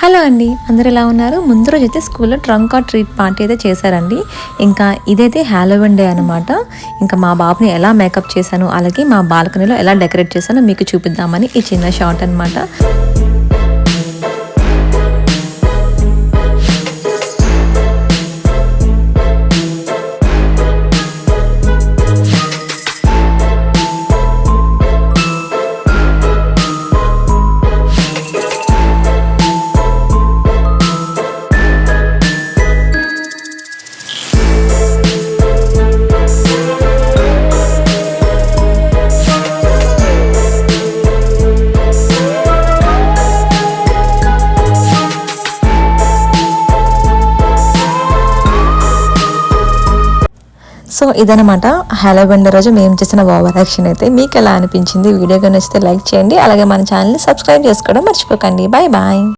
Hello అండి, అందరూ ఎలా ఉన్నారు? ముందు రోజు అయితే స్కూల్లో ట్రంక్ ఆర్ ట్రీట్ పార్టీ అయితే చేశారండి. ఇంకా ఇదైతే హాలోవీన్ డే అనమాట. ఇంకా మా బాబుని ఎలా మేకప్ చేశాను, అలాగే మా బాల్కనీలో ఎలా డెకరేట్ చేశానో మీకు చూపిద్దామని ఈ చిన్న షార్ట్ అనమాట. సో ఇదనమాట హాలోవీన్ డే రోజు మేము చేసిన ఓవర్ యాక్షన్ అయితే. మీకు ఎలా అనిపించింది? వీడియో నచ్చితే లైక్ చేయండి, అలాగే మన ఛానల్ని సబ్స్క్రైబ్ చేసుకోవడం మర్చిపోకండి. Bye bye.